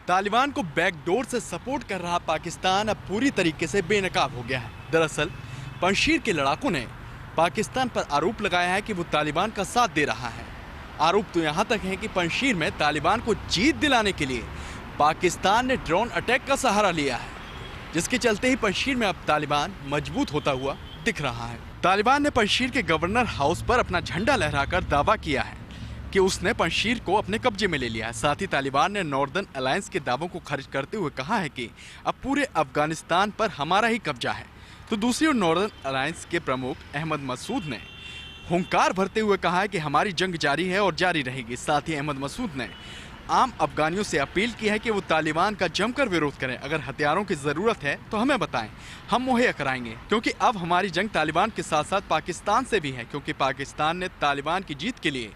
तालिबान को बैकडोर से सपोर्ट कर रहा पाकिस्तान अब पूरी तरीके से बेनकाब हो गया है। दरअसल पंजशीर के लड़ाकों ने पाकिस्तान पर आरोप लगाया है कि वो तालिबान का साथ दे रहा है। आरोप तो यहाँ तक है कि पंजशीर में तालिबान को जीत दिलाने के लिए पाकिस्तान ने ड्रोन अटैक का सहारा लिया है, जिसके चलते ही पंजशीर में अब तालिबान मजबूत होता हुआ दिख रहा है। तालिबान ने पंजशीर के गवर्नर हाउस पर अपना झंडा लहराकर दावा किया है कि उसने पंजशीर को अपने कब्जे में ले लिया है। साथ ही तालिबान ने नॉर्दर्न अलायंस के दावों को खारिज करते हुए कहा है कि अब पूरे अफगानिस्तान पर हमारा ही कब्जा है। तो दूसरी ओर नॉर्दर्न अलायंस के प्रमुख अहमद मसूद ने हुंकार भरते हुए कहा है कि हमारी जंग जारी है और जारी रहेगी। साथ ही अहमद मसूद ने आम अफगानियों से अपील की है कि वो तालिबान का जमकर विरोध करें। अगर हथियारों की ज़रूरत है तो हमें बताएं, हम मुहैया कराएंगे, क्योंकि अब हमारी जंग तालिबान के साथ साथ पाकिस्तान से भी है, क्योंकि पाकिस्तान ने तालिबान की जीत के लिए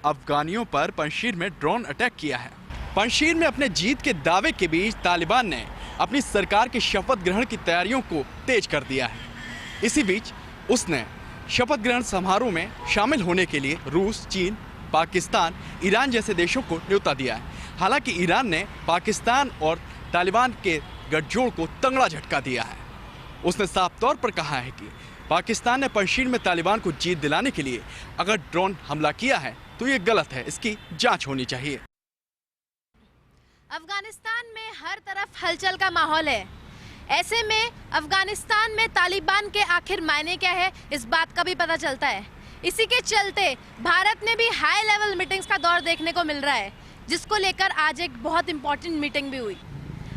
अफगानियों पर पंजशीर में ड्रोन अटैक किया है। पंजशीर में अपने जीत के दावे के बीच तालिबान ने अपनी सरकार के शपथ ग्रहण की तैयारियों को तेज कर दिया है। इसी बीच उसने शपथ ग्रहण समारोह में शामिल होने के लिए रूस, चीन, पाकिस्तान, ईरान जैसे देशों को न्योता दिया है। हालांकि ईरान ने पाकिस्तान और तालिबान के गठजोड़ को तगड़ा झटका दिया है। उसने साफ तौर पर कहा है कि पाकिस्तान ने पंजशीर में तालिबान को जीत दिलाने के लिए अगर ड्रोन हमला किया है तो ये गलत है, इसकी जांच होनी चाहिए। अफगानिस्तान में हर तरफ हलचल का माहौल है। ऐसे में अफगानिस्तान में तालिबान के आखिर मायने क्या है, इस बात का भी पता चलता है। इसी के चलते भारत में भी हाई लेवल मीटिंग्स का दौर देखने को मिल रहा है, जिसको लेकर आज एक बहुत इंपॉर्टेंट मीटिंग भी हुई।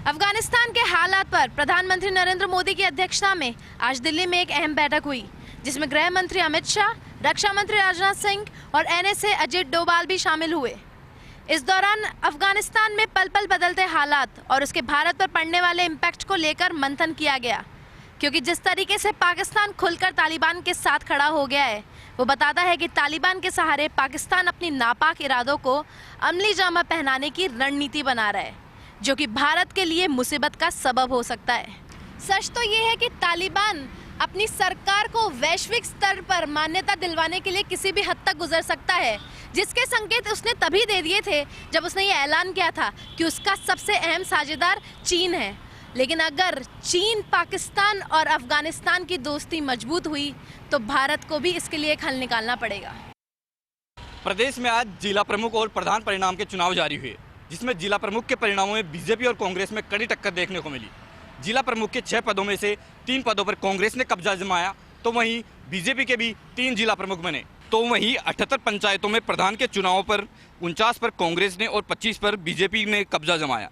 अफगानिस्तान के हालात पर प्रधानमंत्री नरेंद्र मोदी की अध्यक्षता में आज दिल्ली में एक अहम बैठक हुई, जिसमें गृह मंत्री अमित शाह, रक्षा मंत्री राजनाथ सिंह और NSA अजित डोभाल भी शामिल हुए। इस दौरान अफगानिस्तान में पल पल बदलते हालात और उसके भारत पर पड़ने वाले इम्पैक्ट को लेकर मंथन किया गया, क्योंकि जिस तरीके से पाकिस्तान खुलकर तालिबान के साथ खड़ा हो गया है, वो बताता है कि तालिबान के सहारे पाकिस्तान अपनी नापाक इरादों को अमली जामा पहनाने की रणनीति बना रहा है, जो कि भारत के लिए मुसीबत का सबब हो सकता है। सच तो ये है कि तालिबान अपनी सरकार को वैश्विक स्तर पर मान्यता दिलवाने के लिए किसी भी हद तक गुजर सकता है, जिसके संकेत उसने तभी दे दिए थे जब उसने ये ऐलान किया था कि उसका सबसे अहम साझेदार चीन है। लेकिन अगर चीन, पाकिस्तान और अफगानिस्तान की दोस्ती मजबूत हुई तो भारत को भी इसके लिए एक हल निकालना पड़ेगा। प्रदेश में आज जिला प्रमुख और प्रधान परिणाम के चुनाव जारी हुए, जिसमें जिला प्रमुख के परिणामों में बीजेपी और कांग्रेस में कड़ी टक्कर देखने को मिली। जिला प्रमुख के 6 पदों में से 3 पदों पर कांग्रेस ने कब्जा जमाया, तो वहीं बीजेपी के भी 3 जिला प्रमुख बने। तो वहीं 78 पंचायतों में प्रधान के चुनाव पर 49 पर कांग्रेस ने और 25 पर बीजेपी ने कब्जा जमाया।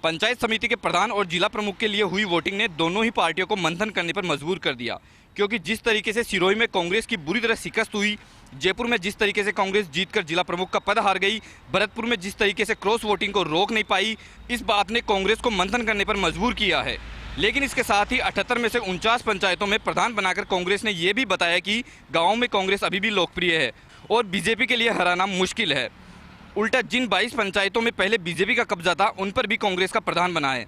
पंचायत समिति के प्रधान और जिला प्रमुख के लिए हुई वोटिंग ने दोनों ही पार्टियों को मंथन करने पर मजबूर कर दिया, क्योंकि जिस तरीके से सिरोही में कांग्रेस की बुरी तरह शिकस्त हुई, जयपुर में जिस तरीके से कांग्रेस जीतकर जिला प्रमुख का पद हार गई, भरतपुर में जिस तरीके से क्रॉस वोटिंग को रोक नहीं पाई, इस बात ने कांग्रेस को मंथन करने पर मजबूर किया है। लेकिन इसके साथ ही 78 में से 49 पंचायतों में प्रधान बनाकर कांग्रेस ने यह भी बताया कि गाँव में कांग्रेस अभी भी लोकप्रिय है और बीजेपी के लिए हराना मुश्किल है। उल्टा जिन 22 पंचायतों में पहले बीजेपी का कब्जा था, उन पर भी कांग्रेस का प्रधान बना है।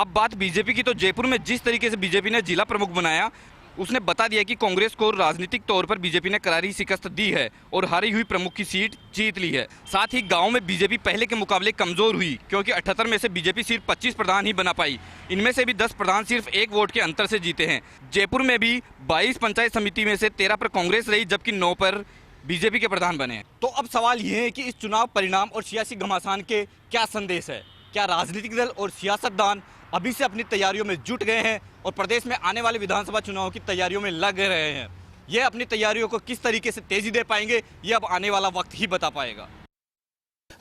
अब बात बीजेपी की, तो जयपुर में जिस तरीके से बीजेपी ने जिला प्रमुख बनाया, उसने बता दिया कि कांग्रेस को राजनीतिक तौर पर बीजेपी ने करारी शिकस्त दी है और हारी हुई प्रमुख की सीट जीत ली है। साथ ही गांव में बीजेपी पहले के मुकाबले कमजोर हुई, क्योंकि 78 में से बीजेपी सिर्फ 25 प्रधान ही बना पाई। इनमें से भी 10 प्रधान सिर्फ 1 वोट के अंतर से जीते हैं। जयपुर में भी 22 पंचायत समिति में से 13 पर कांग्रेस रही, जबकि 9 पर बीजेपी के प्रधान बने। तो अब सवाल ये है कि इस चुनाव परिणाम और सियासी घमासान के क्या संदेश है? क्या राजनीतिक दल और सियासतदान अभी से अपनी तैयारियों में जुट गए हैं और प्रदेश में आने वाले विधानसभा चुनाव की तैयारियों में लग रहे हैं? ये अपनी तैयारियों को किस तरीके से तेजी दे पाएंगे, ये अब आने वाला वक्त ही बता पाएगा।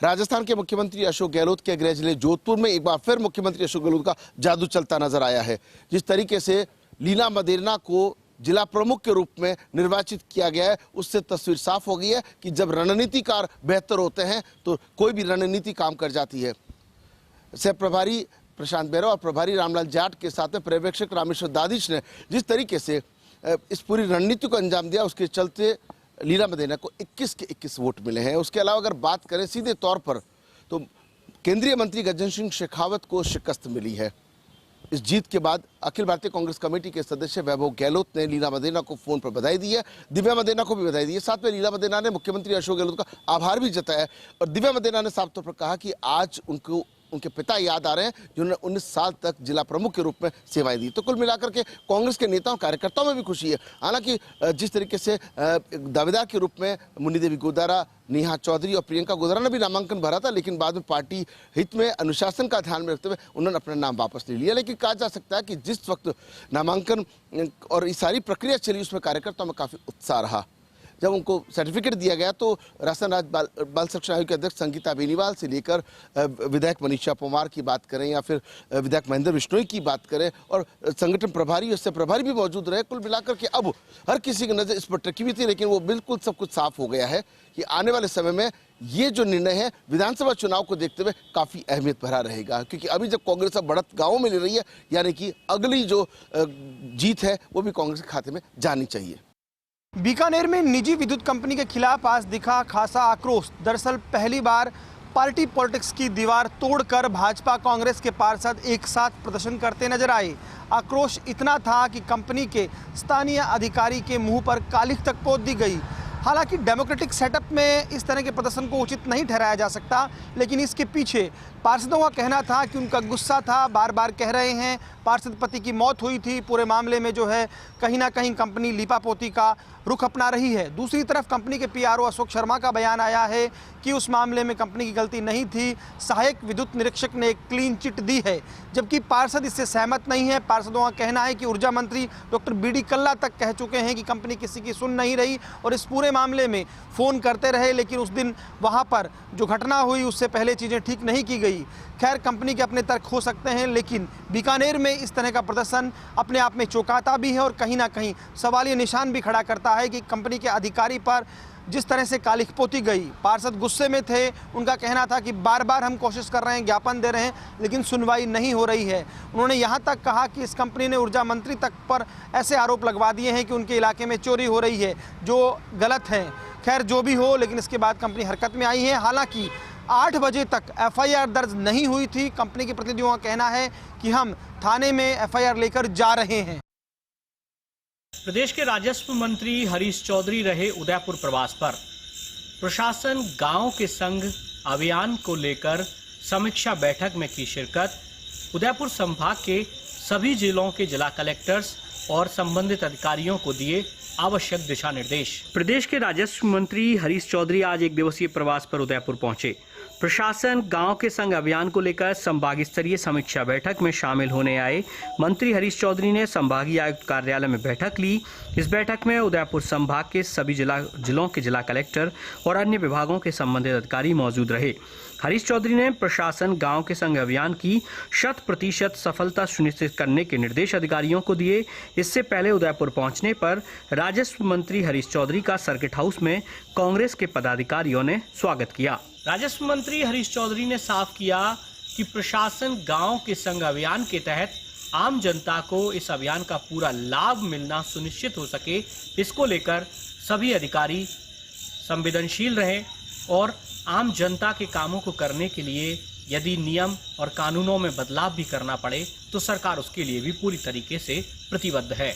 राजस्थान के मुख्यमंत्री अशोक गहलोत के गृह जिले जोधपुर में एक बार फिर मुख्यमंत्री अशोक गहलोत का जादू चलता नजर आया है। जिस तरीके से लीला मदेरणा को जिला प्रमुख के रूप में निर्वाचित किया गया है, उससे तस्वीर साफ हो गई है कि जब रणनीतिकार बेहतर होते हैं तो कोई भी रणनीति काम कर जाती है। सह प्रभारी प्रशांत बेरा और प्रभारी रामलाल जाट के साथ में पर्यवेक्षक रामेश्वर दादिश ने जिस तरीके से इस पूरी रणनीति को अंजाम दिया, उसके चलते लीला मदेरणा को 21 के 21 वोट मिले हैं। उसके अलावा अगर बात करें सीधे तौर पर, तो केंद्रीय मंत्री गजेंद्र सिंह शेखावत को शिकस्त मिली है। इस जीत के बाद अखिल भारतीय कांग्रेस कमेटी के सदस्य वैभव गहलोत ने लीला मदेरणा को फोन पर बधाई दी है, दिव्या मदेरणा को भी बधाई दी है। साथ में लीला मदेरणा ने मुख्यमंत्री अशोक गहलोत का आभार भी जताया और दिव्या मदेरणा ने साफ तौर पर कहा कि आज उनको उनके पिता याद आ रहे हैं जिन्होंने 19 साल तक जिला प्रमुख के रूप में सेवाएं दी। तो कुल मिलाकर के कांग्रेस के नेताओं कार्यकर्ताओं में भी खुशी है। हालांकि जिस तरीके से दावेदार के रूप में मुन्नी देवी गोदारा, नेहा चौधरी और प्रियंका गोदारा ने भी नामांकन भरा था, लेकिन बाद में पार्टी हित में अनुशासन का ध्यान में रखते हुए उन्होंने अपना नाम वापस ले लिया। लेकिन कहा जा सकता है कि जिस वक्त नामांकन और ये सारी प्रक्रिया चली उसमें कार्यकर्ताओं में काफी उत्साह रहा। जब उनको सर्टिफिकेट दिया गया तो राजस्थान राज्य बाल संरक्षण आयोग के अध्यक्ष संगीता बेनीवाल से लेकर विधायक मनीषा परमार की बात करें या फिर विधायक महेंद्र बिश्नोई की बात करें और संगठन प्रभारी उससे प्रभारी भी मौजूद रहे, कुल मिलाकर के अब हर किसी की नज़र इस पर टिकी हुई थी। लेकिन वो बिल्कुल सब कुछ साफ हो गया है कि आने वाले समय में ये जो निर्णय है विधानसभा चुनाव को देखते हुए काफ़ी अहमियत भरा रहेगा, क्योंकि अभी जब कांग्रेस अब बढ़त गाँव में ले रही है, यानी कि अगली जो जीत है वो भी कांग्रेस के खाते में जानी चाहिए। बीकानेर में निजी विद्युत कंपनी के खिलाफ आज दिखा खासा आक्रोश। दरअसल पहली बार पार्टी पॉलिटिक्स की दीवार तोड़कर भाजपा कांग्रेस के पार्षद एक साथ प्रदर्शन करते नजर आए। आक्रोश इतना था कि कंपनी के स्थानीय अधिकारी के मुंह पर कालिख तक पोत दी गई। हालांकि डेमोक्रेटिक सेटअप में इस तरह के प्रदर्शन को उचित नहीं ठहराया जा सकता, लेकिन इसके पीछे पार्षदों का कहना था कि उनका गुस्सा था। बार बार कह रहे हैं पार्षद पति की मौत हुई थी, पूरे मामले में जो है कहीं ना कहीं कंपनी लीपापोती का रुख अपना रही है। दूसरी तरफ कंपनी के पीआरओ अशोक शर्मा का बयान आया है कि उस मामले में कंपनी की गलती नहीं थी, सहायक विद्युत निरीक्षक ने एक क्लीन चिट दी है, जबकि पार्षद इससे सहमत नहीं है। पार्षदों का कहना है कि ऊर्जा मंत्री डॉक्टर बीडी कल्ला तक कह चुके हैं कि कंपनी किसी की सुन नहीं रही और इस पूरे मामले में फ़ोन करते रहे, लेकिन उस दिन वहाँ पर जो घटना हुई उससे पहले चीज़ें ठीक नहीं की गई। खैर, कंपनी के अपने तर्क हो सकते हैं, लेकिन बीकानेर में इस तरह का प्रदर्शन अपने आप में चौंकाता भी है और कहीं ना कहीं सवालिया निशान भी खड़ा करता है कि कंपनी के अधिकारी पर जिस तरह से कालिख पोती गई। पार्षद गुस्से में थे, उनका कहना था कि बार बार हम कोशिश कर रहे हैं, ज्ञापन दे रहे हैं, लेकिन सुनवाई नहीं हो रही है। उन्होंने यहाँ तक कहा कि इस कंपनी ने ऊर्जा मंत्री तक पर ऐसे आरोप लगवा दिए हैं कि उनके इलाके में चोरी हो रही है, जो गलत है। खैर, जो भी हो, लेकिन इसके बाद कंपनी हरकत में आई है। हालांकि 8 बजे तक एफआईआर दर्ज नहीं हुई थी। कंपनी के प्रतिनिधियों का कहना है कि हम थाने में एफआईआर लेकर जा रहे हैं। प्रदेश के राजस्व मंत्री हरीश चौधरी रहे उदयपुर प्रवास पर। प्रशासन गांव के संग अभियान को लेकर समीक्षा बैठक में की शिरकत। उदयपुर संभाग के सभी जिलों के जिला कलेक्टर्स और संबंधित अधिकारियों को दिए आवश्यक दिशा निर्देश। प्रदेश के राजस्व मंत्री हरीश चौधरी आज एक दिवसीय प्रवास पर उदयपुर पहुंचे। प्रशासन गांव के संग अभियान को लेकर संभाग स्तरीय समीक्षा बैठक में शामिल होने आए मंत्री हरीश चौधरी ने संभागीय आयुक्त कार्यालय में बैठक ली। इस बैठक में उदयपुर संभाग के सभी जिलों के जिला कलेक्टर और अन्य विभागों के संबंधित अधिकारी मौजूद रहे। हरीश चौधरी ने प्रशासन गांव के संग अभियान की 100% सफलता सुनिश्चित करने के निर्देश अधिकारियों को दिए। इससे पहले उदयपुर पहुंचने पर राजस्व मंत्री हरीश चौधरी का सर्किट हाउस में कांग्रेस के पदाधिकारियों ने स्वागत किया। राजस्व मंत्री हरीश चौधरी ने साफ किया कि प्रशासन गांव के संग अभियान के तहत आम जनता को इस अभियान का पूरा लाभ मिलना सुनिश्चित हो सके, इसको लेकर सभी अधिकारी संवेदनशील रहें और आम जनता के कामों को करने के लिए यदि नियम और कानूनों में बदलाव भी करना पड़े तो सरकार उसके लिए भी पूरी तरीके से प्रतिबद्ध है।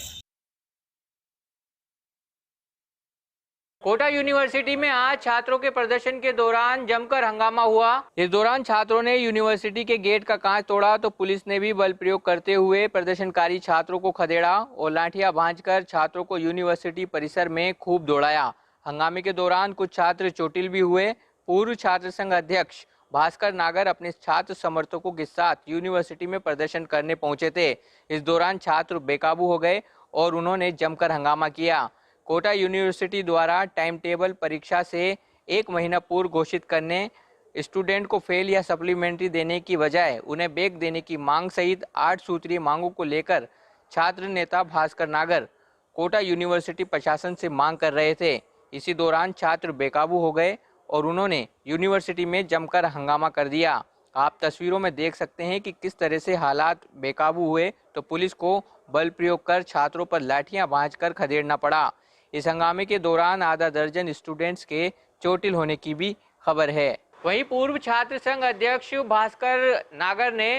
कोटा यूनिवर्सिटी में आज छात्रों के प्रदर्शन के दौरान जमकर हंगामा हुआ। इस दौरान छात्रों ने यूनिवर्सिटी के गेट का कांच तोड़ा तो पुलिस ने भी बल प्रयोग करते हुए प्रदर्शनकारी छात्रों को खदेड़ा और लाठियां भांजकर छात्रों को यूनिवर्सिटी परिसर में खूब दौड़ाया। हंगामे के दौरान कुछ छात्र चोटिल भी हुए। पूर्व छात्र संघ अध्यक्ष भास्कर नागर अपने छात्र समर्थकों के साथ यूनिवर्सिटी में प्रदर्शन करने पहुंचे थे। इस दौरान छात्र बेकाबू हो गए और उन्होंने जमकर हंगामा किया। कोटा यूनिवर्सिटी द्वारा टाइम टेबल परीक्षा से 1 महीना पूर्व घोषित करने, स्टूडेंट को फेल या सप्लीमेंट्री देने की बजाय उन्हें बैक देने की मांग सहित 8 सूत्रीय मांगों को लेकर छात्र नेता भास्कर नागर कोटा यूनिवर्सिटी प्रशासन से मांग कर रहे थे। इसी दौरान छात्र बेकाबू हो गए और उन्होंने यूनिवर्सिटी में जमकर हंगामा कर दिया। आप तस्वीरों में देख सकते हैं कि किस तरह से हालात बेकाबू हुए तो पुलिस को बल प्रयोग कर छात्रों पर लाठियां भांजकर खदेड़ना पड़ा। इस हंगामे के दौरान आधा दर्जन स्टूडेंट्स के चोटिल होने की भी खबर है। वहीं पूर्व छात्र संघ अध्यक्ष भास्कर नागर ने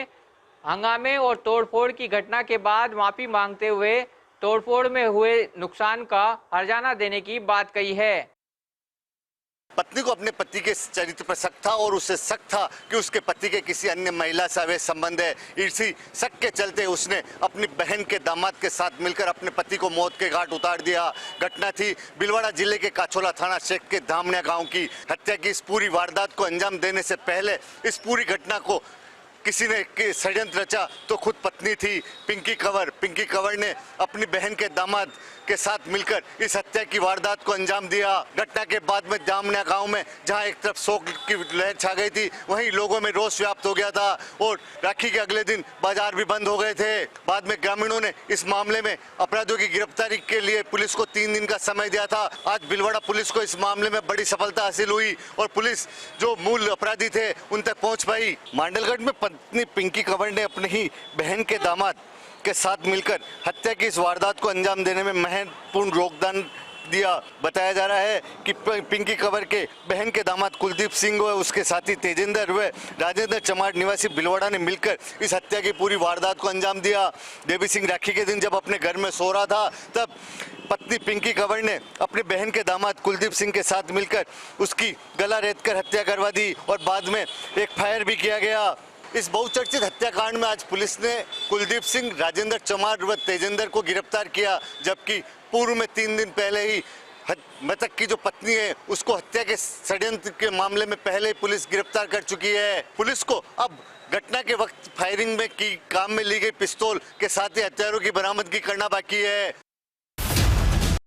हंगामे और तोड़फोड़ की घटना के बाद माफी मांगते हुए तोड़फोड़ में हुए नुकसान का हर्जाना देने की बात कही है। पत्नी को अपने पति के चरित्र पर शक था और उसे शक था कि उसके पति के किसी अन्य महिला से अवैध संबंध है। इसी शक के चलते उसने अपनी बहन के दामाद के साथ मिलकर अपने पति को मौत के घाट उतार दिया। घटना थी भीलवाड़ा जिले के काचोला थाना क्षेत्र के धामनिया गांव की। हत्या की इस पूरी वारदात को अंजाम देने से पहले इस पूरी घटना को किसी ने षड्यंत्र रचा तो खुद पत्नी थी पिंकी कंवर ने अपनी बहन के दामाद के साथ मिलकर इस हत्या की वारदात को अंजाम दिया। घटना के बाद में जामनिया गांव में जहां एक तरफ शोक की लहर छा गई थी, वहीं लोगों में रोष व्याप्त हो गया था और राखी के अगले दिन बाजार भी बंद हो गए थे। बाद में ग्रामीणों ने इस मामले में अपराधियों की गिरफ्तारी के लिए पुलिस को 3 दिन का समय दिया था। आज भीलवाड़ा पुलिस को इस मामले में बड़ी सफलता हासिल हुई और पुलिस जो मूल अपराधी थे उन तक पहुंच पाई। मांडलगढ़ में पत्नी पिंकी कंवर ने अपनी ही बहन के दामाद के साथ मिलकर हत्या की इस वारदात को अंजाम देने में महत्वपूर्ण योगदान दिया। बताया जा रहा है कि पिंकी कंवर के बहन के दामाद कुलदीप सिंह व उसके साथी तेजेंद्र व राजेंद्र चमार निवासी भीलवाड़ा ने मिलकर इस हत्या की पूरी वारदात को अंजाम दिया। देवी सिंह राखी के दिन जब अपने घर में सो रहा था तब पत्नी पिंकी कंवर ने अपने बहन के दामाद कुलदीप सिंह के साथ मिलकर उसकी गला रेतकर हत्या करवा दी और बाद में एक फायर भी किया गया। इस बहुचर्चित हत्याकांड में आज पुलिस ने कुलदीप सिंह, राजेंद्र चमार व तेजेंद्र को गिरफ्तार किया, जबकि पूर्व में 3 दिन पहले ही मृतक की जो पत्नी है उसको हत्या के षड्यंत्र के मामले में पहले ही पुलिस गिरफ्तार कर चुकी है। पुलिस को अब घटना के वक्त फायरिंग में की काम में ली गई पिस्तौल के साथ ही हथियारों की बरामदगी करना बाकी है।